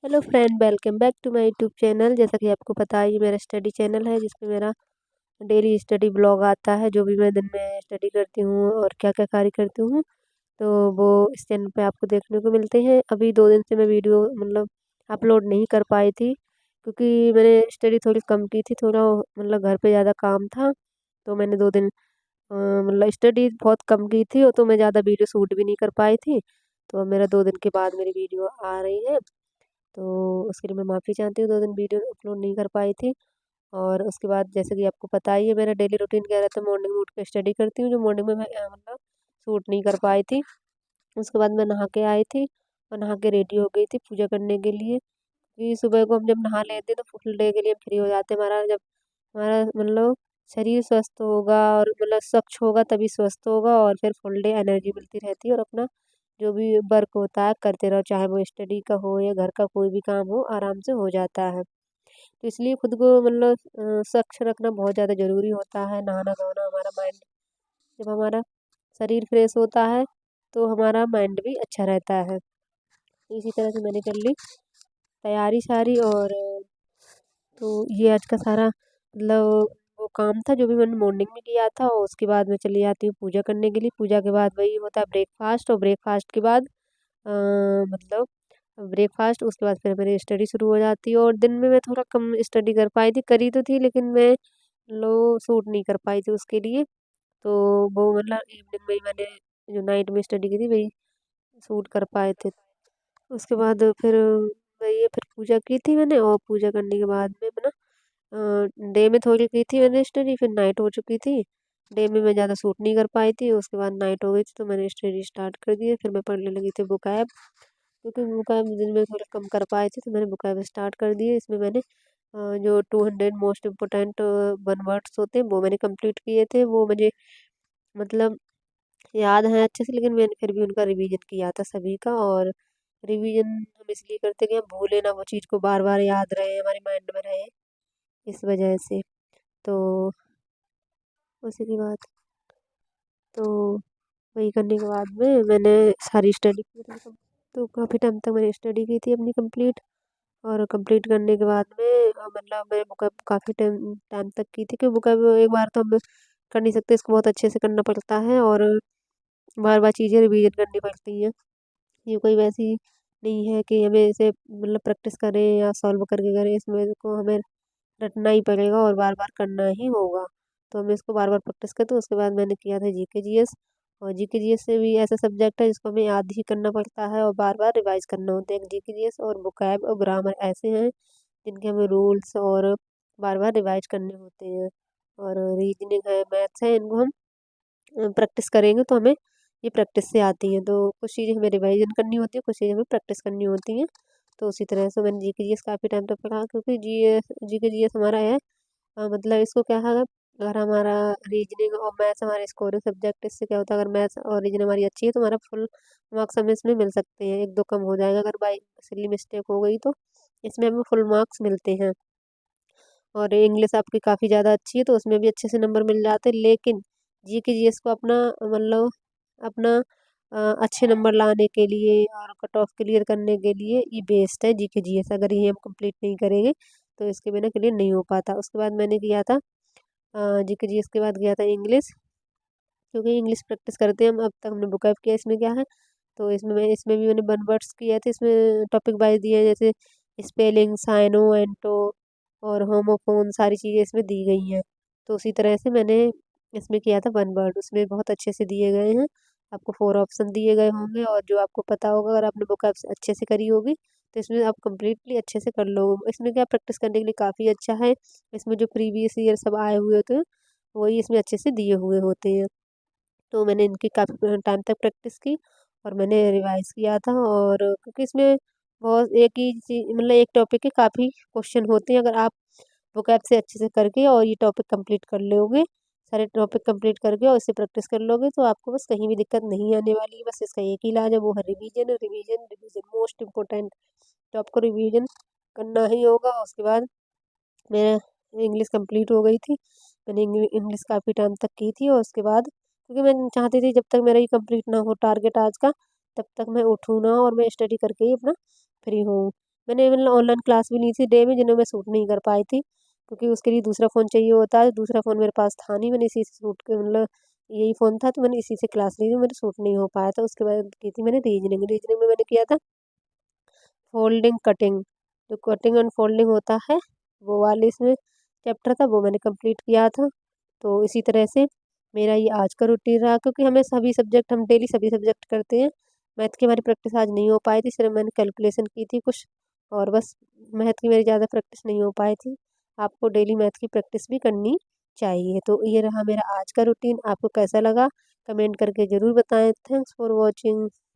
Hello friend, welcome back to my YouTube channel. जैसा कि आपको पता है, ये मेरा स्टडी चैनल है जिसमें मेरा डेली स्टडी ब्लॉग आता है। जो भी मैं दिन में स्टडी करती हूँ और क्या क्या कार्य करती हूँ, तो वो इस चैनल पे आपको देखने को मिलते हैं। अभी 2 दिन से मैं वीडियो अपलोड नहीं कर पाई थी, क्योंकि मैंने स्टडी थोड़ी कम की थी। थोड़ा घर पे ज़्यादा काम था, तो मैंने 2 दिन स्टडी बहुत कम की थी, और तो मैं ज़्यादा वीडियो शूट भी नहीं कर पाई थी। तो अब मेरा 2 दिन के बाद मेरी वीडियो आ रही है, तो उसके लिए मैं माफ़ी चाहती हूँ। 2 दिन वीडियो अपलोड नहीं कर पाई थी। और उसके बाद जैसे कि आपको पता ही है, मेरा डेली रूटीन क्या रहता है। मॉर्निंग में उठ के स्टडी करती हूँ, जो मॉर्निंग में मैं शूट नहीं कर पाई थी। उसके बाद मैं नहा के आई थी, और नहा के रेडी हो गई थी पूजा करने के लिए। क्योंकि सुबह को हम जब नहा लेते हैं तो फुल डे के लिए हम फ्री हो जाते हैं। हमारा जब हमारा शरीर स्वस्थ होगा और स्वच्छ होगा, तभी स्वस्थ होगा, और फिर फुल डे एनर्जी मिलती रहती है, और अपना जो भी वर्क होता है करते रहो, चाहे वो स्टडी का हो या घर का कोई भी काम हो, आराम से हो जाता है। तो इसलिए खुद को स्वच्छ रखना बहुत ज़्यादा ज़रूरी होता है। नहाना धोना, हमारा माइंड, जब हमारा शरीर फ्रेश होता है तो हमारा माइंड भी अच्छा रहता है। तो इसी तरह से मैंने कर ली तैयारी सारी, और तो ये आज का सारा वो काम था जो भी मैंने मॉर्निंग में किया था। और उसके बाद मैं चली जाती हूँ पूजा करने के लिए। पूजा के बाद वही होता है ब्रेकफास्ट, और ब्रेकफास्ट के बाद अ, मतलब ब्रेकफास्ट, उसके बाद फिर मेरी स्टडी शुरू हो जाती है। और दिन में मैं थोड़ा कम स्टडी कर पाई थी, करी तो थी, लेकिन मैं लो सूट नहीं कर पाई थी उसके लिए। तो वो इवनिंग में ही मैंने जो नाइट में स्टडी की थी वही सूट कर पाए थे। उसके बाद फिर वही है, फिर पूजा की थी मैंने, और पूजा करने के बाद में डे में थोड़ी की थी मैंने स्टडी, फिर नाइट हो चुकी थी। डे में मैं ज़्यादा सूट नहीं कर पाई थी, उसके बाद नाइट हो गई थी, तो मैंने स्टडी स्टार्ट कर दी है। फिर मैं पढ़ने लगी थी बुक ऐप, क्योंकि बुक ऐप दिन में थोड़ा कम कर पाए थे, तो मैंने बुक ऐप स्टार्ट कर दी है। इसमें मैंने जो 200 मोस्ट इम्पोर्टेंट 1 वर्ड्स होते हैं वो मैंने कंप्लीट किए थे। वो मुझे मतलब याद है अच्छे से, लेकिन मैंने फिर भी उनका रिवीजन किया था सभी का। और रिवीजन हम इसलिए करते कि हम भूले ना, वो चीज़ को बार बार याद रहे, हमारे माइंड में रहे, इस वजह से। तो उसी की बात, तो वही करने के बाद में मैंने सारी स्टडी की थी। तो काफ़ी टाइम तक मैंने स्टडी की थी अपनी कंप्लीट। और कंप्लीट करने के बाद में मैं बुक काफ़ी टाइम टाइम तक की थी, क्योंकि बुक एक बार तो हम कर नहीं सकते, इसको बहुत अच्छे से करना पड़ता है, और बार बार चीज़ें रिवीजन करनी पड़ती हैं। ये कोई वैसी नहीं है कि हमें इसे प्रैक्टिस करें या सॉल्व करके करें, इसमें को हमें रटना ही पड़ेगा और बार बार करना ही होगा। तो हमें इसको बार बार प्रैक्टिस करते। उसके बाद मैंने किया था जीके जीएस, और जीके जीएस से भी ऐसा सब्जेक्ट है जिसको हमें याद ही करना पड़ता है और बार बार रिवाइज करना होता है। जीके जीएस और वोकैब और ग्रामर ऐसे हैं जिनके हमें रूल्स और बार बार रिवाइज करने होते हैं। और रीजनिंग है, मैथ्स है, इनको हम प्रैक्टिस करेंगे तो हमें ये प्रैक्टिस से आती हैं। तो कुछ चीज़ें हमें रिवाइजन करनी होती है, कुछ चीज़ें हमें प्रैक्टिस करनी होती हैं। तो उसी तरह से मैंने जीके जीएस काफ़ी टाइम तक पढ़ा, क्योंकि जीके जीएस हमारा है इसको क्या है, अगर हमारा रीजनिंग और मैथ्स हमारे स्कोरिंग सब्जेक्ट, इससे क्या होता है, अगर मैथ्स और रीजनिंग हमारी अच्छी है तो हमारा फुल मार्क्स हमें इसमें मिल सकते हैं। 1-2 कम हो जाएगा अगर बाई सिली मिस्टेक हो गई, तो इसमें हमें फुल मार्क्स मिलते हैं। और इंग्लिश आपकी काफ़ी ज़्यादा अच्छी है तो उसमें भी अच्छे से नंबर मिल जाते हैं। लेकिन जीके जीएस को अपना अपना अच्छे नंबर लाने के लिए और कट ऑफ क्लियर करने के लिए ये बेस्ट है जीके जीएस। अगर ये हम कंप्लीट नहीं करेंगे तो इसके बिना क्लियर नहीं हो पाता। उसके बाद मैंने किया था जीके जीएस के बाद किया था इंग्लिश, क्योंकि इंग्लिश प्रैक्टिस करते हैं हम। अब तक हमने बुक अप किया, इसमें क्या है, तो इसमें भी मैंने 1 वर्ड्स किए थे। इसमें टॉपिक वाइज दिए हैं, जैसे स्पेलिंग, साइनो, एंटो और होमोफोन, सारी चीज़ें इसमें दी गई हैं। तो उसी तरह से मैंने इसमें किया था 1 वर्ड, उसमें बहुत अच्छे से दिए गए हैं। आपको 4 ऑप्शन दिए गए होंगे, और जो आपको पता होगा, अगर आपने बुक अच्छे से करी होगी तो इसमें आप कम्प्लीटली अच्छे से कर लो। इसमें क्या प्रैक्टिस करने के लिए काफ़ी अच्छा है। इसमें जो प्रीवियस ईयर सब आए हुए होते हैं वही इसमें अच्छे से दिए हुए होते हैं। तो मैंने इनकी काफ़ी टाइम तक प्रैक्टिस की, और मैंने रिवाइज़ किया था। और क्योंकि इसमें बहुत एक ही चीज़, एक टॉपिक के काफ़ी क्वेश्चन होते हैं। अगर आप वोकैब से अच्छे से करके और ये टॉपिक कंप्लीट कर लोगे, सारे टॉपिक कंप्लीट करके और इससे प्रैक्टिस कर लोगे, तो आपको बस कहीं भी दिक्कत नहीं आने वाली है। बस इसका एक ही इलाज है, वो है revision. Revision revision most important, तो आपको रिवीजन करना ही होगा। उसके बाद मेरा इंग्लिश कंप्लीट हो गई थी। मैंने इंग्लिश काफ़ी टाइम तक की थी, और उसके बाद क्योंकि मैं चाहती थी जब तक मेरा ये कंप्लीट ना हो टारगेट आज का, तब तक मैं उठूँ ना, और मैं स्टडी करके ही अपना फ्री हूँ। मैंने मतलब ऑनलाइन क्लास भी ली थी डे में, जिन्हें मैं शूट नहीं कर पाई थी, क्योंकि उसके लिए दूसरा फ़ोन चाहिए होता है। दूसरा फ़ोन मेरे पास था नहीं, मैंने इसी से शूट के मतलब यही फ़ोन था, तो मैंने इसी से क्लास ली थी, मेरे शूट नहीं हो पाया था। उसके बाद की थी मैंने रीजनिंग, रीजनिंग में मैंने किया था फोल्डिंग कटिंग, जो कटिंग एंड फोल्डिंग होता है वो वाले इसमें चैप्टर था, वो मैंने कंप्लीट किया था। तो इसी तरह से मेरा ये आज का रूटीन रहा, क्योंकि हमें सभी सब्जेक्ट हम डेली सभी सब्जेक्ट करते हैं। मैथ की हमारी प्रैक्टिस आज नहीं हो पाई थी, सिर्फ मैंने कैलकुलेशन की थी कुछ, और बस मैथ की मेरी ज़्यादा प्रैक्टिस नहीं हो पाई थी। आपको डेली मैथ की प्रैक्टिस भी करनी चाहिए। तो ये रहा मेरा आज का रूटीन। आपको कैसा लगा कमेंट करके ज़रूर बताएं। Thanks for watching.